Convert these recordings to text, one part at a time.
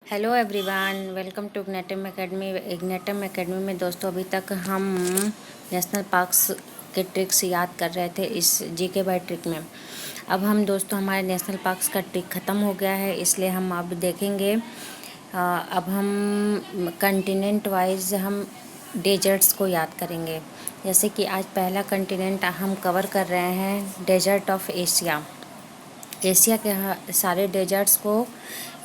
Hello everyone, welcome to Ignatum academy. Ignatum academy में दोस्तों अभी तक हम नेशनल पार्क्स के ट्रिक्स याद कर रहे थे इस जीके बाय ट्रिक में। अब हम दोस्तों हमारे नेशनल पार्क्स का ट्रिक ख़त्म हो गया है, इसलिए हम अब देखेंगे। अब हम कंटिनेंट वाइज हम डेजर्ट्स को याद करेंगे। जैसे कि आज पहला कंटिनेंट हम कवर कर रहे हैं, डेजर्ट ऑफ एशिया। एशिया के सारे डेजर्ट्स को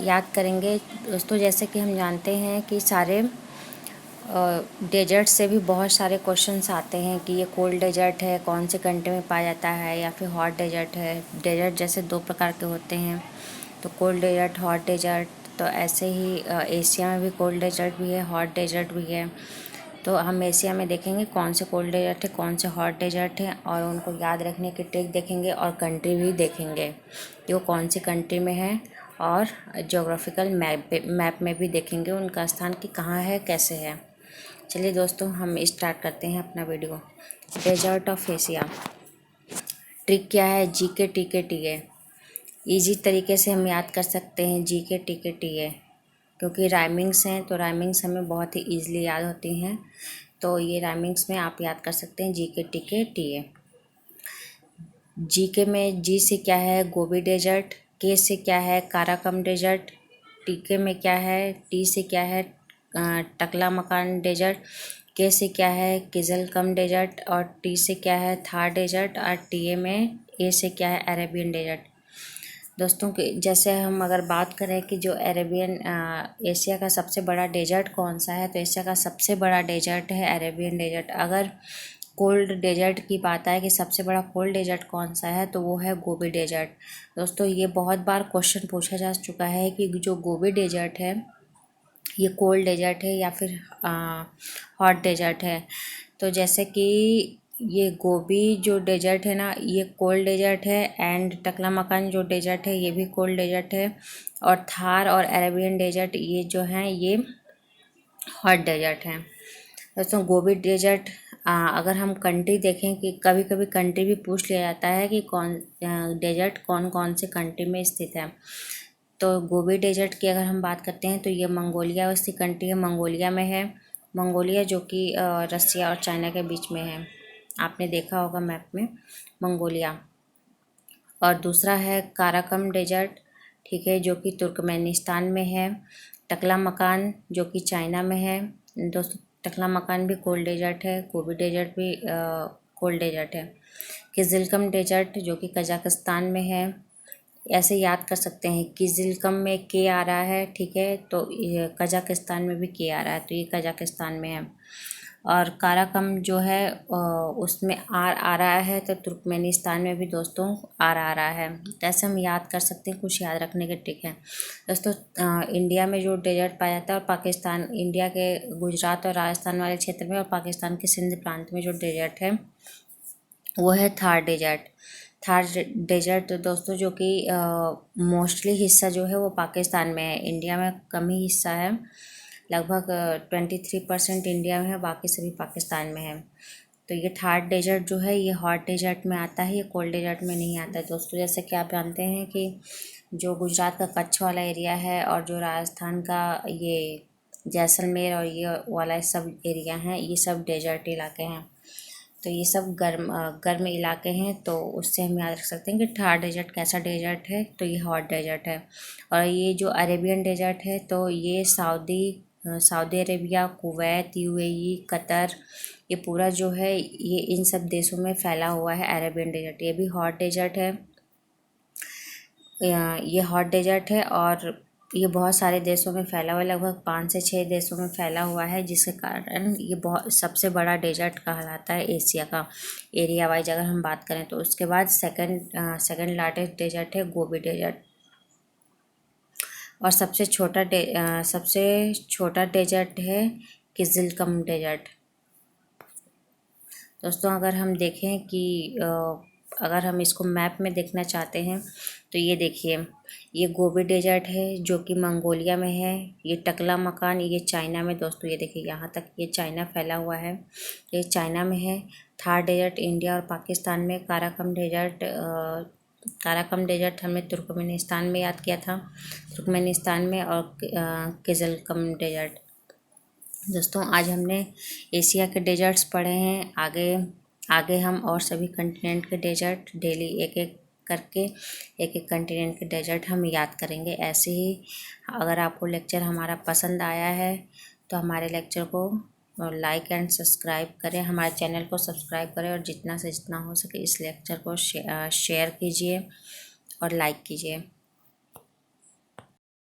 याद करेंगे दोस्तों। जैसे कि हम जानते हैं कि सारे डेजर्ट से भी बहुत सारे क्वेश्चंस आते हैं कि ये कोल्ड डेजर्ट है, कौन से कंट्री में पाया जाता है, या फिर हॉट डेजर्ट है। डेजर्ट जैसे दो प्रकार के होते हैं, तो कोल्ड डेजर्ट, हॉट डेजर्ट। तो ऐसे ही एशिया में भी कोल्ड डेजर्ट भी है, हॉट डेजर्ट भी है। तो हम एशिया में देखेंगे कौन से कोल्ड डेजर्ट है, कौन से हॉट डेजर्ट है, और उनको याद रखने की ट्रिक देखेंगे, और कंट्री भी देखेंगे कि वो कौन सी कंट्री में है, और जोग्राफिकल मैप में भी देखेंगे उनका स्थान कि कहाँ है, कैसे है। चलिए दोस्तों, हम स्टार्ट करते हैं अपना video. Desert of Asia trick क्या है? जीके टीके टीए। ईजी तरीके से हम याद कर सकते हैं जीके टीके टीए, क्योंकि राइमिंग्स हैं, तो राइमिंग्स हमें बहुत ही ईजिली याद होती हैं। तो ये राइमिंग्स में आप याद कर सकते हैं जीके टीके टीए। जीके में जी से क्या है? Gobi desert. के से क्या है? Karakum desert. टीके में क्या है? टी से क्या है? टकला मकान डेजर्ट। के से क्या है? किजलकम डेजर्ट। और टी से क्या है? थार डेजर्ट। और टीए में ए से क्या है? Arabian desert. दोस्तों के जैसे हम अगर बात करें कि जो अरेबियन एशिया का सबसे बड़ा डेजर्ट कौन सा है, तो एशिया का सबसे बड़ा डेजर्ट है अरेबियन डेजर्ट। अगर कोल्ड डेजर्ट की बात आए कि सबसे बड़ा कोल्ड डेजर्ट कौन सा है, तो वो है गोबी डेजर्ट। दोस्तों ये बहुत बार क्वेश्चन पूछा जा चुका है कि जो गोबी डेजर्ट है ये कोल्ड डेजर्ट है या फिर हॉट डेजर्ट है। तो जैसे कि ये गोबी जो डेजर्ट है ना, ये कोल्ड डेजर्ट है, एंड टकला मकान जो डेजर्ट है ये भी कोल्ड डेजर्ट है, और थार और अरेबियन डेजर्ट ये जो हैं ये हॉट डेजर्ट हैं। दोस्तों गोबी डेजर्ट अगर हम कंट्री देखें कि कभी कभी कंट्री भी पूछ लिया जाता है कि कौन डेजर्ट कौन कौन से कंट्री में स्थित है। तो गोबी डेजर्ट की अगर हम बात करते हैं तो ये मंगोलिया उसकी कंट्री है, मंगोलिया में है। मंगोलिया जो कि रसिया और चाइना के बीच में है, आपने देखा होगा मैप में मंगोलिया। और दूसरा है काराकम डेजर्ट, ठीक है, जो कि तुर्कमेनिस्तान में है। टकला मकान जो कि चाइना में है। दोस्तों टकला मकान भी कोल्ड डेजर्ट है, गोबी डेजर्ट भी कोल्ड डेजर्ट है। किजिलकम डेजर्ट जो कि कजाकिस्तान में है। ऐसे याद कर सकते हैं, किजिलकम में के आ रहा है, ठीक है, तो ये कजाकिस्तान में भी के आ रहा है, तो ये कजाकिस्तान में है। और काराकम जो है उसमें आर आ रहा है, तो तुर्कमेनिस्तान में भी दोस्तों आर आ रहा है। तो ऐसे हम याद कर सकते हैं, कुछ याद रखने के ट्रिक है दोस्तों। इंडिया में जो डेजर्ट पाया जाता है, और पाकिस्तान, इंडिया के गुजरात और राजस्थान वाले क्षेत्र में, और पाकिस्तान के सिंध प्रांत में जो डेजर्ट है वो है थार डेजर्ट। थार डेजर्ट दोस्तों जो कि मोस्टली हिस्सा जो है वो पाकिस्तान में है, इंडिया में कम ही हिस्सा है। लगभग 23% इंडिया में है, बाकी सभी पाकिस्तान में है। तो ये थार डेजर्ट जो है ये हॉट डेजर्ट में आता है, ये कोल्ड डेजर्ट में नहीं आता है दोस्तों। जैसे कि आप जानते हैं कि जो गुजरात का कच्छ वाला एरिया है, और जो राजस्थान का ये जैसलमेर और ये वाला सब एरिया हैं, ये सब डेजर्ट इलाके हैं। तो ये सब गर्म इलाके हैं, तो उससे हम याद रख सकते हैं कि थार डेजर्ट कैसा डेजर्ट है, तो ये हॉट डेजर्ट है। और ये जो अरेबियन डेजर्ट है, तो ये Saudi Arabia, Kuwait, UAE, Qatar, ये पूरा जो है ये इन सब देशों में फैला हुआ है अरेबियन डेजर्ट। ये भी हॉट डेजर्ट है, ये हॉट डेजर्ट है, और ये बहुत सारे देशों में फैला हुआ है, लगभग 5 से 6 देशों में फैला हुआ है, जिसके कारण ये बहुत सबसे बड़ा डेजर्ट कहलाता है एशिया का, एरिया वाइज अगर हम बात करें तो। उसके बाद सेकंड लार्जेस्ट डेजर्ट है गोबी डेजर्ट, और सबसे छोटा डेजर्ट है किजिलकम डेजर्ट। दोस्तों अगर हम देखें कि अगर हम इसको मैप में देखना चाहते हैं, तो ये देखिए, ये गोबी डेजर्ट है जो कि मंगोलिया में है। ये टकला मकान ये चाइना में, दोस्तों ये देखिए यहाँ तक ये चाइना फैला हुआ है, ये चाइना में है। थार डेजर्ट इंडिया और पाकिस्तान में। काराकम डेजर्ट काराकम डेजर्ट हमने तुर्कमेनिस्तान में याद किया था, तुर्कमेनिस्तान में, और किजलकम डेजर्ट। दोस्तों आज हमने एशिया के डेजर्ट्स पढ़े हैं। आगे आगे हम और सभी कंटिनेंट के डेजर्ट डेली एक एक करके एक एक कंटिनेंट के डेजर्ट हम याद करेंगे। ऐसे ही अगर आपको लेक्चर हमारा पसंद आया है तो हमारे लेक्चर को लाइक एंड सब्सक्राइब करें, हमारे चैनल को सब्सक्राइब करें, और जितना से जितना हो सके इस लेक्चर को शेयर कीजिए और लाइक कीजिए।